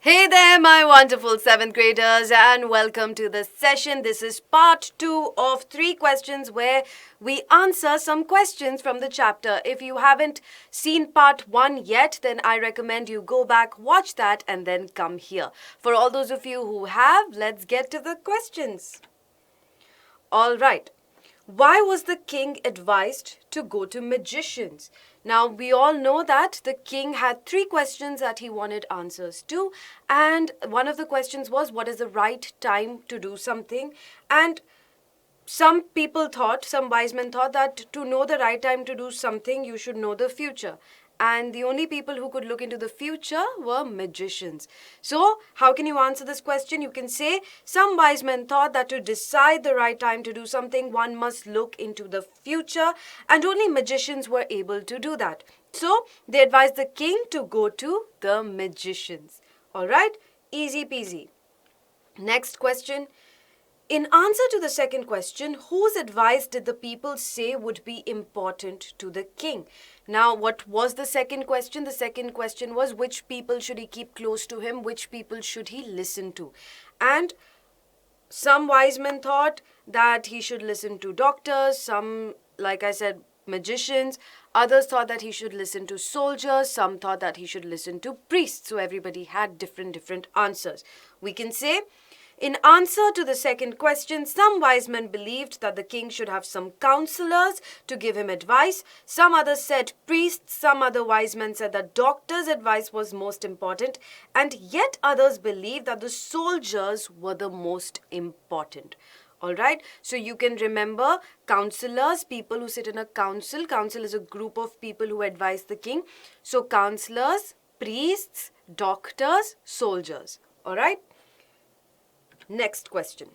Hey there, my wonderful 7th graders, and welcome to this session. This is part 2 of 3 questions where we answer some questions from the chapter. If you haven't seen part 1 yet, then I recommend you go back, watch that, and then come here. For all those of you who have, let's get to the questions. All right. Why was the king advised to go to magicians? Now, we all know that the king had 3 questions that he wanted answers to. And one of the questions was, what is the right time to do something? And some wise men thought that to know the right time to do something, you should know the future. And the only people who could look into the future were magicians. So, how can you answer this question? You can say, some wise men thought that to decide the right time to do something, one must look into the future, and only magicians were able to do that. So, they advised the king to go to the magicians. Alright? Easy peasy. Next question. In answer to the second question, whose advice did the people say would be important to the king? Now, what was the second question? The second question was, which people should he keep close to him? Which people should he listen to? And some wise men thought that he should listen to doctors, some, like I said, magicians. Others thought that he should listen to soldiers. Some thought that he should listen to priests. So everybody had different answers. We can say, in answer to the second question, some wise men believed that the king should have some counselors to give him advice. Some others said priests. Some other wise men said that doctors' advice was most important. And yet others believed that the soldiers were the most important. Alright, so you can remember counselors, people who sit in a council. Council is a group of people who advise the king. So counselors, priests, doctors, soldiers. Alright. Next question.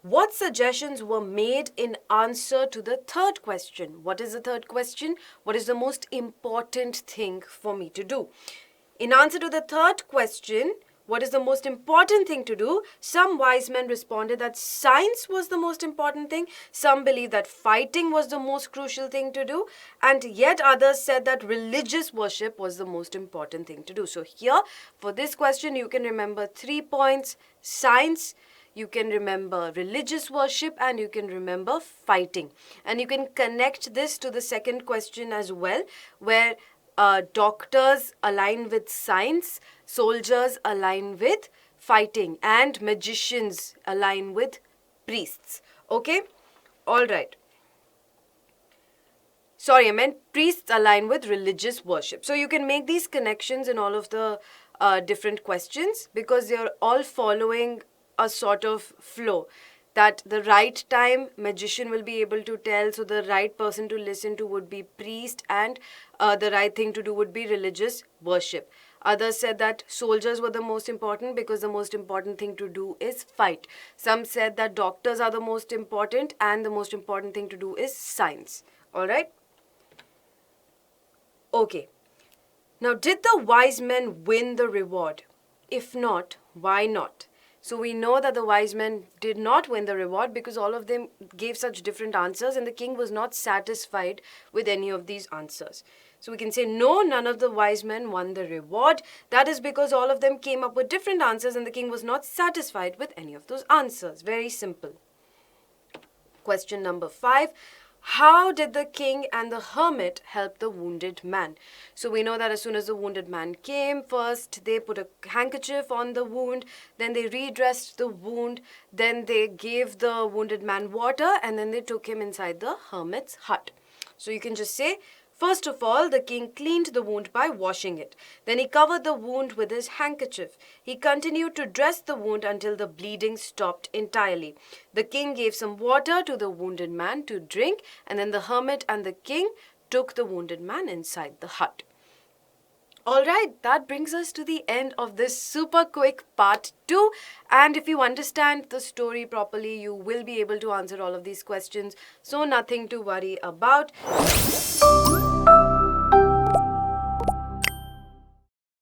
What suggestions were made in answer to the third question? What is the third question? What is the most important thing for me to do? In answer to the third question, what is the most important thing to do? Some wise men responded that science was the most important thing. Some believed that fighting was the most crucial thing to do. And yet others said that religious worship was the most important thing to do. So here, for this question, you can remember 3 points. Science, you can remember religious worship, and you can remember fighting. And you can connect this to the second question as well, where doctors align with science, soldiers align with fighting, and magicians align with priests. Okay? Alright. Sorry, I meant priests align with religious worship. So you can make these connections in all of the different questions because they're all following a sort of flow. That the right time magician will be able to tell, so the right person to listen to would be priest, and the right thing to do would be religious worship. Others said that soldiers were the most important because the most important thing to do is fight. Some said that doctors are the most important and the most important thing to do is science. Alright? Okay. Now, did the wise men win the reward? If not, why not? So we know that the wise men did not win the reward because all of them gave such different answers and the king was not satisfied with any of these answers. So we can say, no, none of the wise men won the reward. That is because all of them came up with different answers and the king was not satisfied with any of those answers. Very simple. Question number 5. How did the king and the hermit help the wounded man? So we know that as soon as the wounded man came, first they put a handkerchief on the wound, then they redressed the wound, then they gave the wounded man water, and then they took him inside the hermit's hut. So you can just say, first of all, the king cleaned the wound by washing it. Then he covered the wound with his handkerchief. He continued to dress the wound until the bleeding stopped entirely. The king gave some water to the wounded man to drink, and then the hermit and the king took the wounded man inside the hut. Alright, that brings us to the end of this super quick part 2. And if you understand the story properly, you will be able to answer all of these questions. So nothing to worry about.